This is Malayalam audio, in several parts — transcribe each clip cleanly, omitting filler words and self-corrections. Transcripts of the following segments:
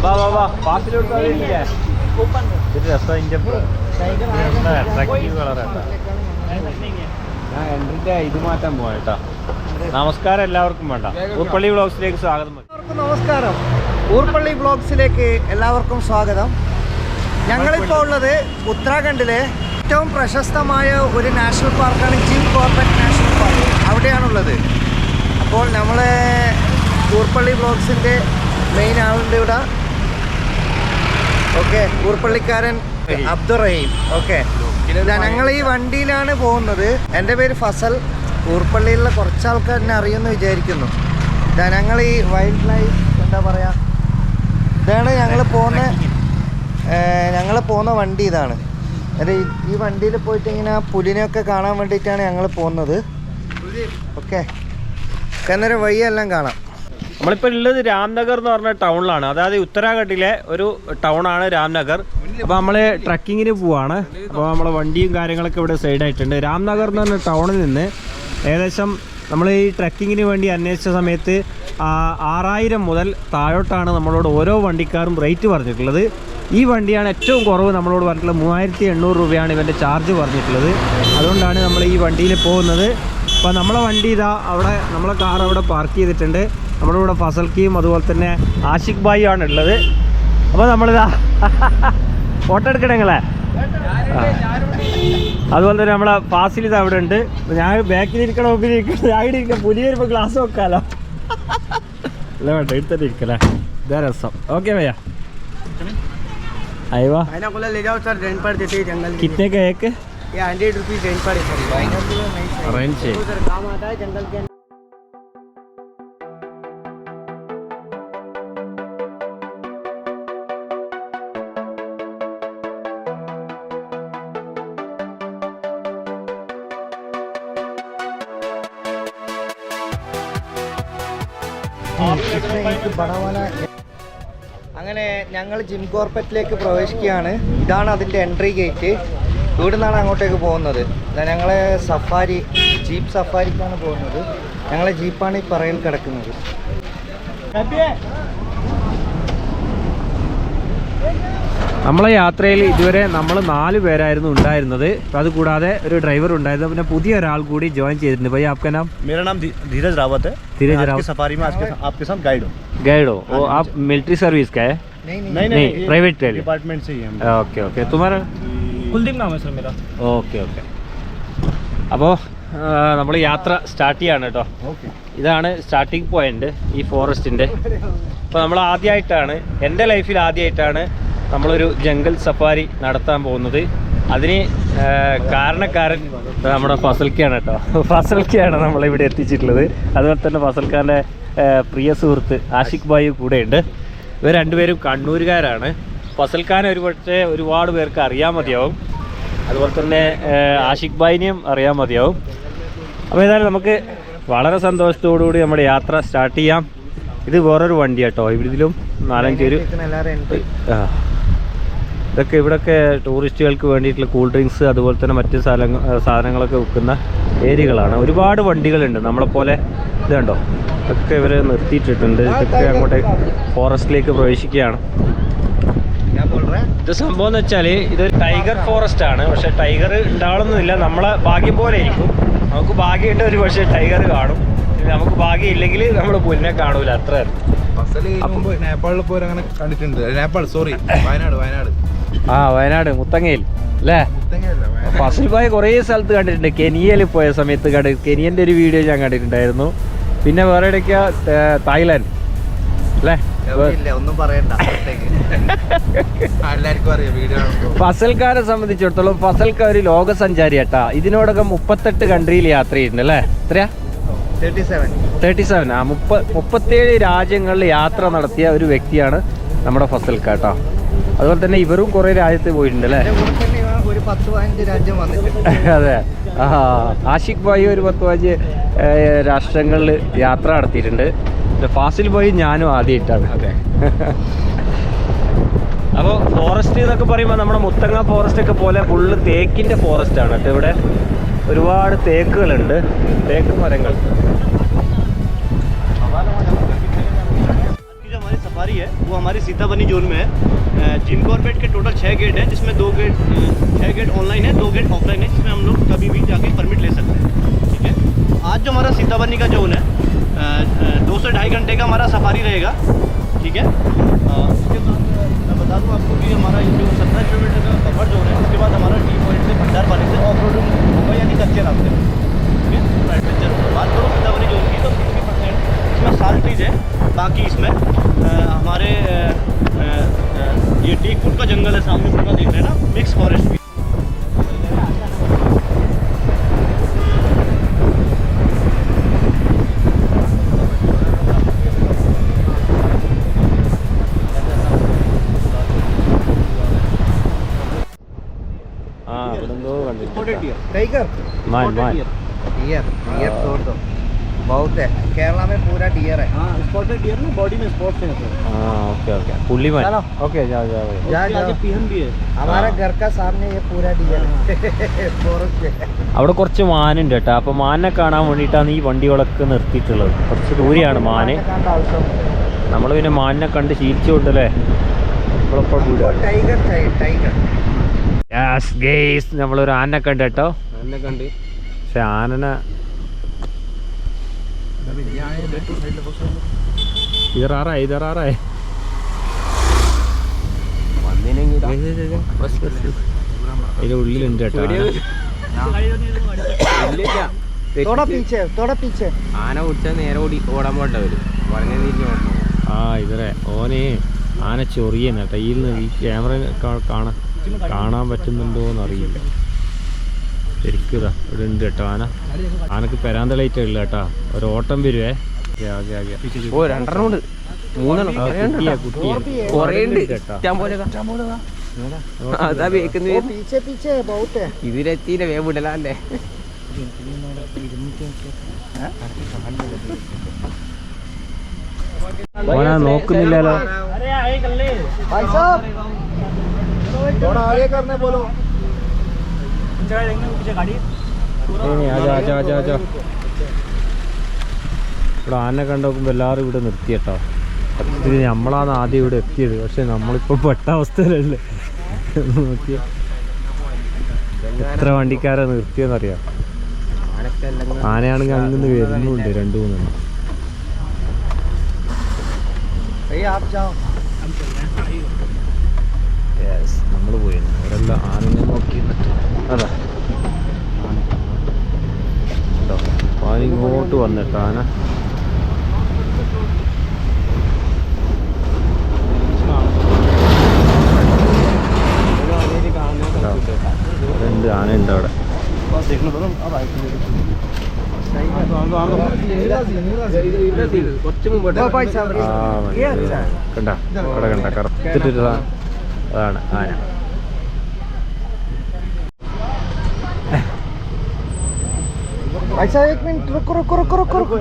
വാ വാ വാ ഫാസിലോട്ട് രസം ട്രക്കിംഗ് കളറാണ്. ഞാൻ എൻട്രിൻ്റെ ഇത് മാറ്റാൻ പോവാ കേട്ടോ. നമസ്കാരം എല്ലാവർക്കും വേണ്ട ഊർപ്പള്ളി വ്ളോഗ്സിലേക്ക് സ്വാഗതം. എല്ലാവർക്കും നമസ്കാരം. ഊർപ്പള്ളി വ്ളോഗ്സിലേക്ക് എല്ലാവർക്കും സ്വാഗതം. ഞങ്ങളിപ്പോൾ ഉള്ളത് ഉത്തരാഖണ്ഡിലെ ഏറ്റവും പ്രശസ്തമായ ഒരു നാഷണൽ പാർക്കാണ് ജിം കോർബറ്റ് നാഷണൽ പാർക്ക്. അവിടെയാണുള്ളത്. അപ്പോൾ നമ്മൾ ഊർപ്പള്ളി വ്ളോഗ്സിൻ്റെ മെയിൻ ആളുണ്ട് ഇവിടെ. ഓക്കെ, ഊർപ്പള്ളിക്കാരൻ അബ്ദുറഹീം. ഓക്കെ, ഞങ്ങൾ ഈ വണ്ടിയിലാണ് പോകുന്നത്. എൻ്റെ പേര് ഫസൽ. ഊർപ്പള്ളിയിലുള്ള കുറച്ച് ആൾക്കാർ എന്നെ അറിയുമെന്ന് വിചാരിക്കുന്നു. ഞങ്ങൾ ഈ വൈൽഡ് ലൈഫ് എന്താ പറയുക, ഇതാണ് ഞങ്ങൾ പോകുന്ന വണ്ടി. ഇതാണ് ഈ വണ്ടിയിൽ പോയിട്ട് ഇങ്ങനെ പുലിനെയൊക്കെ കാണാൻ വേണ്ടിയിട്ടാണ് ഞങ്ങൾ പോകുന്നത്. ഓക്കെ, അന്നേരം വഴിയെല്ലാം കാണാം. നമ്മളിപ്പോൾ ഉള്ളത് രാംനഗർ എന്ന് പറഞ്ഞ ടൗണിലാണ്. അതായത് ഉത്തരാഖണ്ഡിലെ ഒരു ടൗണാണ് രാംനഗർ. അപ്പോൾ നമ്മൾ ട്രക്കിങ്ങിന് പോവാണ്. അപ്പോൾ നമ്മളെ വണ്ടിയും കാര്യങ്ങളൊക്കെ ഇവിടെ സൈഡായിട്ടുണ്ട്. രാംനഗർ എന്ന് പറഞ്ഞ ടൗണിൽ നിന്ന് ഏകദേശം നമ്മൾ ഈ ട്രക്കിങ്ങിന് വേണ്ടി അന്വേഷിച്ച സമയത്ത് 6000 മുതൽ താഴോട്ടാണ് നമ്മളോട് ഓരോ വണ്ടിക്കാരും റേറ്റ് പറഞ്ഞിട്ടുള്ളത്. ഈ വണ്ടിയാണ് ഏറ്റവും കുറവ് നമ്മളോട് പറഞ്ഞിട്ടുള്ളത്. 3800 രൂപയാണ് ഇവൻ്റെ ചാർജ് പറഞ്ഞിട്ടുള്ളത്. അതുകൊണ്ടാണ് നമ്മൾ ഈ വണ്ടിയിൽ പോകുന്നത്. അപ്പോൾ നമ്മളെ വണ്ടി ഇതാ അവിടെ, നമ്മളെ കാർ അവിടെ പാർക്ക് ചെയ്തിട്ടുണ്ട്. നമ്മുടെ കൂടെ ഫസൽക്കിയും അതുപോലെ തന്നെ ആഷിഖ് ഭായി ആണ് ഉള്ളത്. അപ്പോൾ നമ്മളിതാ ഫോട്ടോ എടുക്കണേ നിങ്ങളെ. അതുപോലെ തന്നെ നമ്മളെ ഫാസിൽ ഇത് അവിടെ ഉണ്ട്. ഞാൻ ബാക്കിലിരിക്കണം, മുമ്പിലിരിക്കണം. ഞാൻ ഇരിക്കണം. പുലി വരുമ്പോൾ ഗ്ലാസ് വെക്കാലോ. അല്ല വേണ്ട, എടുത്തിട്ട് ഇരിക്കല്ലേ, ഇതാ രസം. ഓക്കെ भैया आएगा ले जाओ सर, रेंट पर देते हैं जंगल। कितने का एक? ये 100 रुपीज रेंट पर है। रेंट से काम आता है जंगल के। അങ്ങനെ ഞങ്ങൾ ജിം കോർബറ്റിലേക്ക് പ്രവേശിക്കുകയാണ്. ഇതാണ് അതിൻ്റെ എൻട്രി ഗേറ്റ്. ഇവിടെ നിന്നാണ് അങ്ങോട്ടേക്ക് പോകുന്നത്. ഞങ്ങൾ സഫാരി, ജീപ്പ് സഫാരിക്കാണ് പോകുന്നത്. ഞങ്ങളെ ജീപ്പാണ് ഈ പറയിൽ കിടക്കുന്നത്. നമ്മളെ യാത്രയിൽ ഇതുവരെ നമ്മൾ 4 പേരായിരുന്നു ഉണ്ടായിരുന്നത്. അതുകൂടാതെ ഒരു ഡ്രൈവർ ഉണ്ടായിരുന്നു. പിന്നെ പുതിയ ഒരാൾ കൂടി ജോയിൻ ചെയ്തിട്ടുണ്ട്. भैया आपका नाम? मेरा नाम धीरज रावत है। धीरज रावत सफारी में आपके साथ गाइड हो। गाइड हो? वो आप मिलिट्री सर्विस का है? नहीं, प्राइवेट डिपार्टमेंट से ही है। ओके. तुम्हारा? कुलदीप नाम है सर मेरा। ഓക്കെ. അപ്പോൾ നമ്മൾ യാത്ര സ്റ്റാർട്ട് ചെയ്യാണ് കേട്ടോ. ഇതാണ് സ്റ്റാർട്ടിങ് പോയിന്റ് ഈ ഫോറസ്റ്റിൻ്റെ. അപ്പോൾ നമ്മൾ ആദ്യമായിട്ടാണ്, എൻ്റെ ലൈഫിൽ ആദ്യമായിട്ടാണ് നമ്മളൊരു ജംഗൽ സഫാരി നടത്താൻ പോകുന്നത്. അതിന് കാരണക്കാരൻ നമ്മുടെ ഫസൽക്കാണ് കേട്ടോ. ഫസൽക്കാണ് നമ്മളിവിടെ എത്തിച്ചിട്ടുള്ളത്. അതുപോലെ തന്നെ ഫസൽഖാൻ്റെ പ്രിയ സുഹൃത്ത് ആഷിഖ് ഭായി കൂടെയുണ്ട്. ഇവർ രണ്ടുപേരും കണ്ണൂരുകാരാണ്. ഫസൽഖാൻ ഒരുപാട് പേർക്ക് അറിയാൻ മതിയാവും. അതുപോലെ തന്നെ ആഷിഖ് ഭായിനെയും അറിയാൻ മതിയാവും. അപ്പോൾ ഏതായാലും നമുക്ക് വളരെ സന്തോഷത്തോടുകൂടി നമ്മുടെ യാത്ര സ്റ്റാർട്ട് ചെയ്യാം. ഇത് വേറൊരു വണ്ടി കേട്ടോ. ഇതിലും 4-5 പേര്. ഇതൊക്കെ ഇവിടെയൊക്കെ ടൂറിസ്റ്റുകൾക്ക് വേണ്ടിയിട്ടുള്ള കൂൾ ഡ്രിങ്ക്സ് അതുപോലെ തന്നെ മറ്റ് സാധനങ്ങളൊക്കെ വിൽക്കുന്ന ഏരിയകളാണ്. ഒരുപാട് വണ്ടികളുണ്ട് നമ്മളെപ്പോലെ. ഇത് കണ്ടോ, ഇതൊക്കെ ഇവർ നിർത്തിയിട്ടിട്ടുണ്ട്. ഇതൊക്കെ അങ്ങോട്ട് ഫോറസ്റ്റിലേക്ക് പ്രവേശിക്കുകയാണ്. ഇത് സംഭവം എന്ന് വെച്ചാൽ ഇതൊരു ടൈഗർ ഫോറസ്റ്റ് ആണ്. പക്ഷെ ടൈഗർ ഉണ്ടാവണമെന്നില്ല, നമ്മളെ ഭാഗ്യം പോലെ ഇരിക്കും. നമുക്ക് ഭാഗ്യമുണ്ട് ഒരു പക്ഷേ ടൈഗർ കാണും. നമുക്ക് ഭാഗ്യം ഇല്ലെങ്കിൽ നമ്മൾ പുലിനെ കാണൂല. അത്ര നേപ്പാളിൽ പോയി അങ്ങനെ കണ്ടിട്ടുണ്ട്. നേപ്പാൾ സോറി, വയനാട്. വയനാട് മുത്തങ്ങയിൽ അല്ലേ? ഫസൽ ഭായ് കുറേ സ്ഥലത്ത് കണ്ടിട്ടുണ്ട്. കെനിയയിൽ പോയ സമയത്ത് കെനിയൻ്റെ ഒരു വീഡിയോ ഞാൻ കണ്ടിട്ടുണ്ടായിരുന്നു. പിന്നെ വേറെ ഇടയ്ക്കാ തായ്ലാൻഡ് അല്ലേ? ഒന്നും പറയണ്ട, എല്ലാവർക്കും അറിയാം വീഡിയോ. ഫസൽഖാനെ സംബന്ധിച്ചിടത്തോളം ഫസൽഖാൻ ഒരു ലോക സഞ്ചാരി കേട്ടാ. ഇതിനോടൊക്കെ 38 കൺട്രിയിൽ യാത്ര ചെയ്തിട്ടുണ്ട് അല്ലേ? എത്രയാ? 37. 37 രാജ്യങ്ങളിൽ യാത്ര നടത്തിയ ഒരു വ്യക്തിയാണ് നമ്മുടെ ഫസൽഖാൻ കേട്ടോ. അതുപോലെ തന്നെ ഇവരും കുറേ രാജ്യത്ത് പോയിട്ടുണ്ട് അല്ലേ? ഒരു 10-15 രാജ്യം വന്നിട്ടുണ്ട്. അതെ. ആഷിഖ് ഭായി ഒരു 10-15 രാഷ്ട്രങ്ങളിൽ യാത്ര നടത്തിയിട്ടുണ്ട്. ഫാസിൽ ഭായി ഞാനും ആദ്യമായിട്ടാണ്. അതെ. അപ്പോൾ ഫോറസ്റ്റ് എന്നൊക്കെ പറയുമ്പോൾ നമ്മുടെ മുത്തങ്ങ ഫോറസ്റ്റ് ഒക്കെ പോലെ ഫുള്ള് തേക്കിൻ്റെ ഫോറസ്റ്റാണ് കേട്ടോ. ഇവിടെ ഒരുപാട് തേക്കുകളുണ്ട്, തേക്ക് മരങ്ങൾ. सफारी है वो हमारी सीताबनी जोन में है। जिम कॉर्बेट के टोटल 6 गेट हैं, जिसमें 6 गेट ऑनलाइन है, 2 गेट ऑफलाइन है, जिसमें हम लोग कभी भी जाके परमिट ले सकते हैं। ठीक है, आज जो हमारा सीताबनी का जोन है 2 से 2.5 घंटे का हमारा सफारी रहेगा। ठीक है, उसके बाद मैं बता दूँ आपको कि हमारा ये जो 17 किलोमीटर का बफर जोन है, उसके बाद हमारा टी पॉइंट से भंडार पानी से ऑफ रोडिंग होगा, यानी कच्चे रास्ते में। ठीक है, पूरा एडवेंचर होगा। बात करो सीताबनी जोन की तो 60% इसमें साल ट्रीज है, बाकी इसमें हमारे ये टीक फुट का जंगल है, सामने पूरा देख रहे हैं ना, मिक्स फॉरेस्ट भी। टाइगर मान मान डियर डियर छोड़ दो, बहुत है केरला में, पूरा डियर है। हाँ, स्पॉटेड डियर ना, बॉडी में स्पॉट्स हैं। हाँ ओके ओके पुल्लीमान चलो। ओके जाओ जाओ जा आगे जाओ, पीहन भी है। हमारे हाँ। घर का सामने ये पूरा डियर है forest है। അവിടെ കുറച്ച് മാനുണ്ട് കേട്ടോ. അപ്പോൾ മാനിനെ കാണാൻ വേണ്ടിയിട്ടാണ് ഈ വണ്ടികളൊക്കെ നിർത്തിയിട്ടുള്ളത്. കുറച്ച് ദൂരെയാണ് മാന്. നമ്മൾ പിന്നെ മാനിനെ കണ്ട് ശീലിച്ചുകൊണ്ടല്ലേ നമ്മളിപ്പോൾ टाइगर चाहिए टाइगर। യെസ് ഗേസ് നമ്മളൊരു ആനനെ കണ്ട് കേട്ടോ. हमने कंडी പക്ഷെ ആനനെ ഇതറാറായി അതിൻ്റെ ഉള്ളിലുണ്ട് കേട്ടോ ആന. थोड़ा पीछे ആന ഓടിച്ചാൽ നേരെ ഓടാൻ പോകേണ്ടവര് വളരെ നീക്കി ഓടണം. ആ ഇതറേ ഓനെ ആന ചൊറിയുന്ന കേട്ടോ. ഈ ക്യാമറ കാണാൻ പറ്റുന്നുണ്ടോ എന്നറിയില്ല. ശരിക്കും ഇതാ ഇവിടെ ഉണ്ട് കേട്ടോ ആന. ആനക്ക് പെരാന്തളായിട്ട് ഉള്ള കേട്ടോ. ഒരു ഓട്ടം വരുവേ. ആകെ ആകെ ഓ രണ്ടെണ്ണം ഉണ്ട്, മൂന്നെണ്ണം അതാ വേക്കുന്ന पीछे पीछे बहुत है। ഇതിലെത്തിയില്ല, വേ വിടലല്ലേ. ഓനാ നോക്കുന്നില്ലല്ലോ. भाई साहब थोड़ा आगे करने बोलो। ഇവിടെ ആനെ കണ്ടു നോക്കുമ്പോൾ എല്ലാവരും ഇവിടെ നിർത്തി കേട്ടോ. സത്യത്തിൽ നമ്മളാണ് ആദ്യം ഇവിടെ എത്തിയത്, പക്ഷെ നമ്മളിപ്പോൾ പെട്ട അവസ്ഥയിലല്ലേ. നോക്കിയ എത്ര വണ്ടിക്കാരെ നിർത്തിയെന്നറിയാം. ആനയാണെങ്കിൽ അങ്ങനെ വരുന്നുണ്ട് 2-3 എണ്ണം. भैया आप जाओ। യെസ് നമ്മൾ പോയിരുന്നു. അവരെല്ലാം ആനനെ നോക്കി നിന്നിട്ട് അതാ കേട്ടോ. ആന ഇങ്ങോട്ട് വന്നിട്ടോ ആന. രണ്ട് ആനയുണ്ട് അവിടെ. കുറച്ച് മുമ്പോട്ട് ओ भाई साहब ആ ये अच्छा है। കണ്ട അവിടെ കണ്ട കറുത്തിട്ടിട്ടാ. അതാണ് ആന. भाई साहब एक मिनट रुको रुको रुको रुको रुको।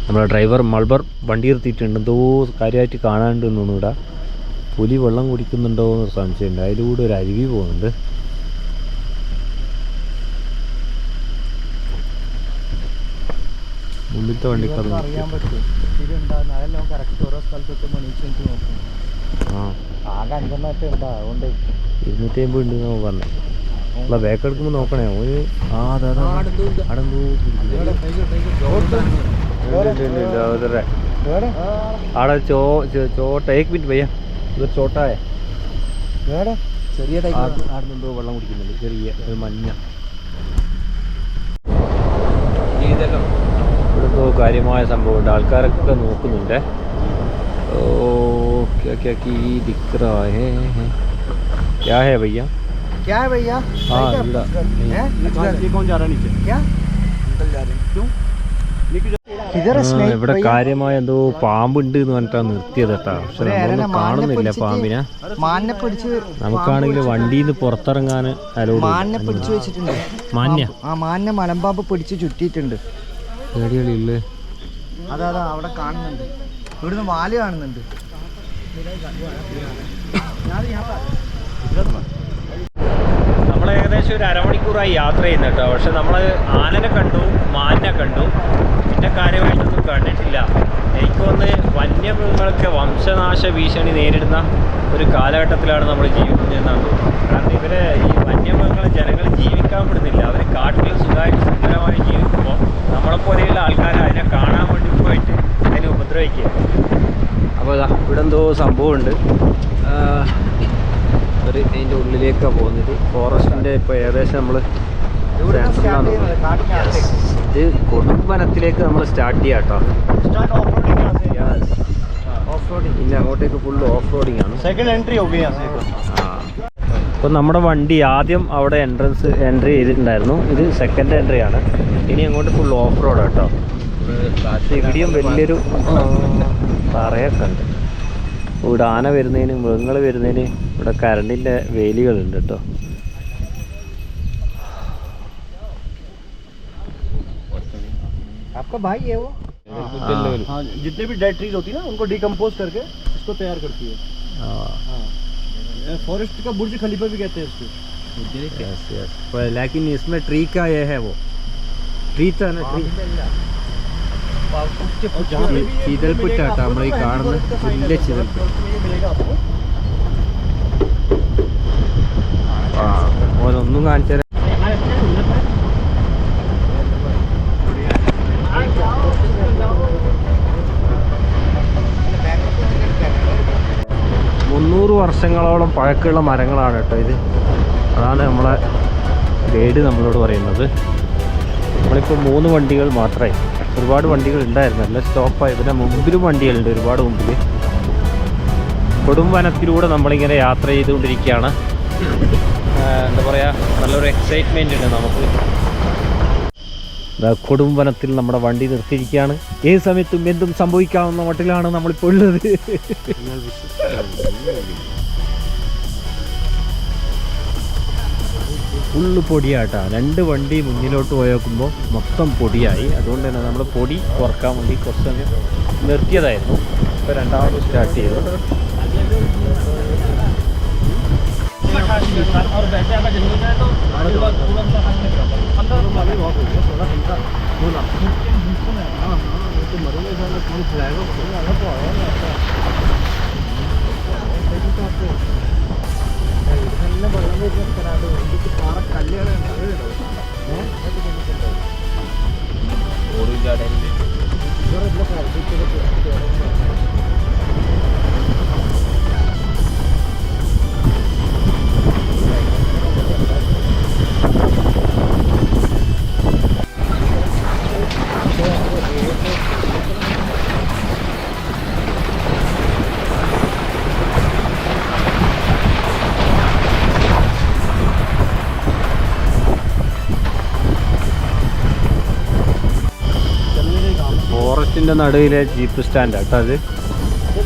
നമ്മളെ ഡ്രൈവർ മൾബർ വണ്ടി നിർത്തിയിട്ടുണ്ട്. എന്തോ കാര്യമായിട്ട് കാണാനുണ്ടെന്ന് തോന്നുന്നു. ഇവിടെ പുലി വെള്ളം കുടിക്കുന്നുണ്ടോ എന്നൊരു സംശയമുണ്ട്. അതിലൂടെ ഒരു അരുവി പോകുന്നുണ്ട്. മുമ്പിലത്തെ വണ്ടിക്കാർ അറിയാൻ പറ്റും ഇതുണ്ടാകുന്ന അതെല്ലാം കറക്റ്റ് ഓരോ സ്ഥലത്തൊക്കെ മണിച്ച് നോക്കും. ആ ആകെ 5 ഉണ്ടാ, അതുകൊണ്ട് 250 ഉണ്ട് എന്നാണ് പറഞ്ഞത്. ഉള്ള ബാക്ക് എടുക്കുമ്പോൾ നോക്കണേ ഓന്. ആ അതെ അടന്തോ ആടെ ചോട്ട. 1 മിനിറ്റ് ഭയ്യ, ഇതൊരു ചോട്ടായ ചെറിയ ആടുന്നെന്തോ വെള്ളം കുടിക്കുന്നുണ്ട്. ചെറിയ ഒരു മഞ്ഞ. ഇതെല്ലാം ഇവിടെ എന്തോ കാര്യമായ സംഭവമുണ്ട്. ആൾക്കാരൊക്കെ നോക്കുന്നുണ്ട്. ഓ क्या दिख रहा है, क्या है भैया? क्या है भैया? हाँ है? ये कौन जा रहा है नीचे? क्या अंकल जा रहे हैं। क्यों? ഇവിടെ കാര്യമായ എന്തോ പാമ്പുണ്ട് എന്ന് പറഞ്ഞിട്ടാണ് നിർത്തിയത് കേട്ടോ. പക്ഷെ നമ്മളൊന്നും കാണുന്നില്ല പാമ്പിനെ. നമുക്കാണെങ്കിൽ വണ്ടിയിൽ നിന്ന് പുറത്തിറങ്ങാൻ മാനിനെ പിടിച്ചു വെച്ചിട്ടുണ്ട്. മാനിനെ മലമ്പാമ്പ് പിടിച്ച് ചുറ്റിയിട്ടുണ്ട്. പേടികളില്ലേ? അതാ അവിടെ കാണുന്നുണ്ട്. ഇവിടുന്ന് വാല് കാണുന്നുണ്ട്. നമ്മൾ ഏകദേശം ഒരു അരമണിക്കൂറായി യാത്ര ചെയ്യുന്ന കേട്ടോ. പക്ഷെ നമ്മൾ ആനനെ കണ്ടു, മാനിനെ കണ്ടു, പിന്നെ കാര്യമായിട്ടൊന്നും കണ്ടിട്ടില്ല. എനിക്ക് തോന്നുന്നു വന്യമൃഗങ്ങളൊക്കെ വംശനാശ ഭീഷണി നേരിടുന്ന ഒരു കാലഘട്ടത്തിലാണ് നമ്മൾ ജീവിക്കുന്നതെന്നാണ് തോന്നുന്നത്. കാരണം ഇവരെ ഈ വന്യമൃഗങ്ങളെ ജനങ്ങൾ ജീവിക്കാൻ വിടുന്നില്ല. അവർ കാട്ടിൽ സുഖമായിട്ട് സുന്ദരമായി ജീവിക്കുമ്പോൾ നമ്മളെപ്പോലെയുള്ള ആൾക്കാർ അതിനെ കാണാൻ വേണ്ടി പോയിട്ട് അതിനെ ഉപദ്രവിക്കുക. അപ്പോൾ ഇവിടെ എന്തോ സംഭവമുണ്ട്. ഒരു അതിൻ്റെ ഉള്ളിലേക്കാണ് പോകുന്നത്. ഫോറസ്റ്റിൻ്റെ ഇപ്പോൾ ഏകദേശം നമ്മൾ ഇത് കൊടുംവനത്തിലേക്ക് നമ്മൾ സ്റ്റാർട്ട് ചെയ്യാം കേട്ടോ. ഇല്ല, അങ്ങോട്ടേക്ക് ഫുൾ ഓഫ് റോഡിങ് ആണ്. सेकंड एंट्री हो गई यहाँ से। അപ്പോൾ നമ്മുടെ വണ്ടി ആദ്യം അവിടെ എൻട്രി ചെയ്തിട്ടുണ്ടായിരുന്നു. ഇത് സെക്കൻഡ് എൻട്രി ആണ്. ഇനി അങ്ങോട്ട് ഫുൾ ഓഫ് റോഡ് കേട്ടോ. ഇവിടെയും വലിയൊരു തറയൊക്കെ ഉണ്ട്. ഇവിടെ ആന വരുന്നതിന്, മൃഗങ്ങൾ വരുന്നതിന് ഇവിടെ കറണ്ടിൻ്റെ വേലികളുണ്ട് കേട്ടോ. आपका भाई है वो? हाँ, जितने भी डेड ट्रीज होती है ना उनको डिकम्पोज करके इसको तैयार करती है। फॉरेस्ट का बुर्ज खलीफा भी कहते हैं इसको। यस यस, लेकिन इसमें ट्री का ये है, वो ट्री था ना, ट्री ചിതൽപുറ്റാട്ടോ നമ്മൾ ഈ കാണുന്ന വലിയ ചിതൽപുറ്റ്. ഓനൊന്നും കാണിച്ചു തരാം. വർഷങ്ങളോളം പഴക്കമുള്ള മരങ്ങളാണ് കേട്ടോ ഇത്. അതാണ് നമ്മളെ ഗൈഡ് നമ്മളോട് പറയുന്നത്. നമ്മളിപ്പോൾ 3 വണ്ടികൾ മാത്രമായി, ഒരുപാട് വണ്ടികൾ ഉണ്ടായിരുന്നു, എല്ലാം സ്റ്റോപ്പായി. പിന്നെ മുമ്പിലും വണ്ടികളുണ്ട്, ഒരുപാട് മുമ്പിൽ. കൊടുംവനത്തിലൂടെ നമ്മളിങ്ങനെ യാത്ര ചെയ്തുകൊണ്ടിരിക്കുകയാണ്. എന്താ പറയുക, നല്ലൊരു എക്സൈറ്റ്മെൻ്റ് ഉണ്ട് നമുക്ക്. കൊടുംവനത്തിൽ നമ്മുടെ വണ്ടി നിർത്തിയിരിക്കുകയാണ്. ഏത് സമയത്തും എന്തും സംഭവിക്കാവുന്ന മട്ടിലാണ് നമ്മളിപ്പോൾ ഉള്ളത്. ഫുള്ള് പൊടിയാട്ടാ. 2 വണ്ടി മുന്നിലോട്ട് പോയി നോക്കുമ്പോൾ മൊത്തം പൊടിയായി. അതുകൊണ്ട് തന്നെ നമ്മൾ പൊടി കുറക്കാൻ വേണ്ടി കുറച്ച് സമയം നിർത്തിയതായിരുന്നു. ഇപ്പോൾ രണ്ടാമത് സ്റ്റാർട്ട് ചെയ്തു. ഫോറസ്റ്റിൻ്റെ നടുവിലെ ജീപ്പ് സ്റ്റാൻഡ് കേട്ടോ അത്.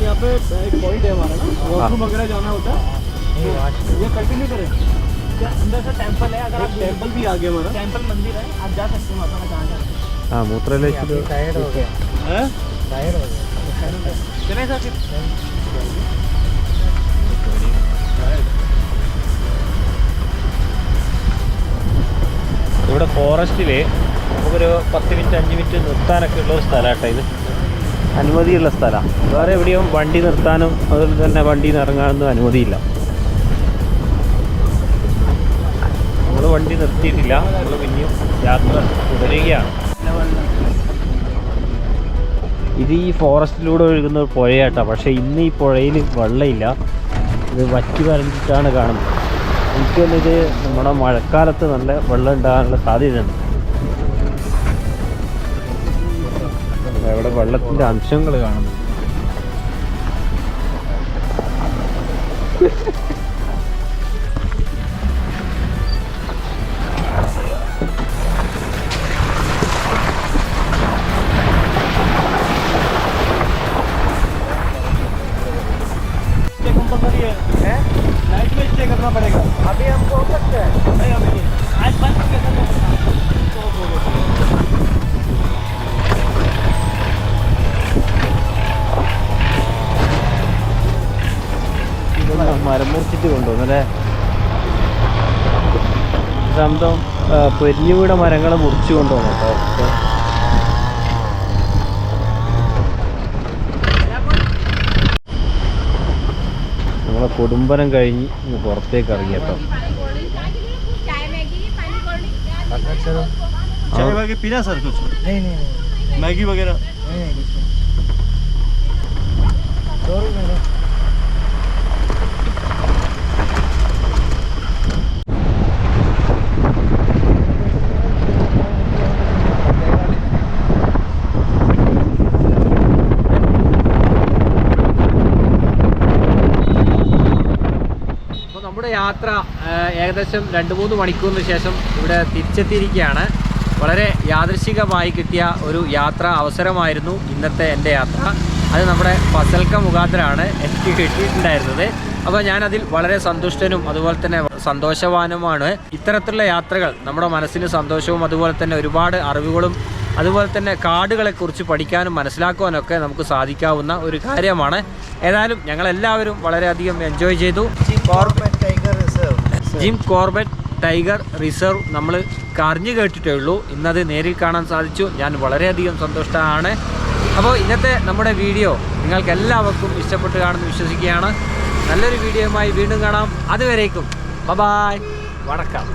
यहाँ पे एक पॉइंट है हमारा ना, वॉशरूम वगैरह जाना होता है, ये कंटिन्यू करें। अंदर से टेंपल है, अगर आप टेंपल भी आगे हमारा टेंपल मंदिर है, आप जा सकते हो वहाँ पर। हाँ, മൂത്രയിലേക്ക് टायर्ड हो गया, टायर्ड हो गया। चले सर ഇവിടെ ഫോറസ്റ്റിൽ നമുക്കൊരു 10 മിനിറ്റ് 5 മിനിറ്റ് നിർത്താനൊക്കെ ഉള്ളൊരു സ്ഥലമാട്ടോ ഇത്. അനുമതിയുള്ള സ്ഥലമാണ്. വേറെ എവിടെയും വണ്ടി നിർത്താനും അതുപോലെ തന്നെ വണ്ടിയിൽ നിന്ന് ഇറങ്ങാനൊന്നും അനുമതിയില്ല. നമ്മൾ വണ്ടി നിർത്തിയിട്ടില്ല, നമ്മൾ പിന്നെയും യാത്ര തുടരുകയാണ്. ഇത് ഈ ഫോറസ്റ്റിലൂടെ ഒഴുകുന്ന പുഴയാട്ടോ. പക്ഷേ ഇന്ന് ഈ പുഴയിൽ വെള്ളമില്ല, ഇത് വറ്റി വരണ്ടിട്ടാണ് കാണുന്നത്. എനിക്ക് തന്നെ ഇത് നമ്മുടെ മഴക്കാലത്ത് നല്ല വെള്ളം ഉണ്ടാകാനുള്ള സാധ്യതയുണ്ട്. അവിടെ വെള്ളത്തിൻ്റെ അംശങ്ങൾ കാണുന്നു. അല്ലേ? സ്വന്തം പൊരിഞ്ഞു വീണ മരങ്ങൾ മുറിച്ചു കൊണ്ടുപോകും കേട്ടോ. നമ്മളെ കൊടുമ്പനം കഴിഞ്ഞ് ഇന്ന് പുറത്തേക്ക് ഇറങ്ങി കേട്ടോ. चाय वगैरह पीना सर कुछ? नहीं नहीं नहीं मैगी वगैरह? नहीं नहीं कुछ नहीं. 2 रुपये में. നമ്മുടെ യാത്ര ഏകദേശം 2-3 മണിക്കൂറിന് ശേഷം ഇവിടെ തിരിച്ചെത്തിയിരിക്കുകയാണ്. വളരെ യാദൃശ്ചികമായി കിട്ടിയ ഒരു യാത്രാ അവസരമായിരുന്നു ഇന്നത്തെ എൻ്റെ യാത്ര. അത് നമ്മുടെ ഫസൽക്ക മുഖാന്തരമാണ് എനിക്ക് കിട്ടിയിട്ടുണ്ടായിരുന്നത്. അപ്പോൾ ഞാനതിൽ വളരെ സന്തുഷ്ടനും അതുപോലെ തന്നെ സന്തോഷവാനുമാണ്. ഇത്തരത്തിലുള്ള യാത്രകൾ നമ്മുടെ മനസ്സിന് സന്തോഷവും അതുപോലെ തന്നെ ഒരുപാട് അറിവുകളും അതുപോലെ തന്നെ കാടുകളെക്കുറിച്ച് പഠിക്കാനും മനസ്സിലാക്കുവാനൊക്കെ നമുക്ക് സാധിക്കാവുന്ന ഒരു കാര്യമാണ്. ഏതായാലും ഞങ്ങളെല്ലാവരും വളരെയധികം എൻജോയ് ചെയ്തു. ജിം കോർബറ്റ് ടൈഗർ റിസർവ് നമ്മൾ അറിഞ്ഞു കേട്ടിട്ടേ ഉള്ളൂ. ഇന്നത് നേരിൽ കാണാൻ സാധിച്ചു. ഞാൻ വളരെയധികം സന്തുഷ്ടമാണ്. അപ്പോൾ ഇന്നത്തെ നമ്മുടെ വീഡിയോ നിങ്ങൾക്ക് എല്ലാവർക്കും ഇഷ്ടപ്പെട്ട് കാണുമെന്ന് വിശ്വസിക്കുകയാണ്. നല്ലൊരു വീഡിയോയുമായി വീണ്ടും കാണാം. അതുവരേക്കും ബൈ, വണക്കം.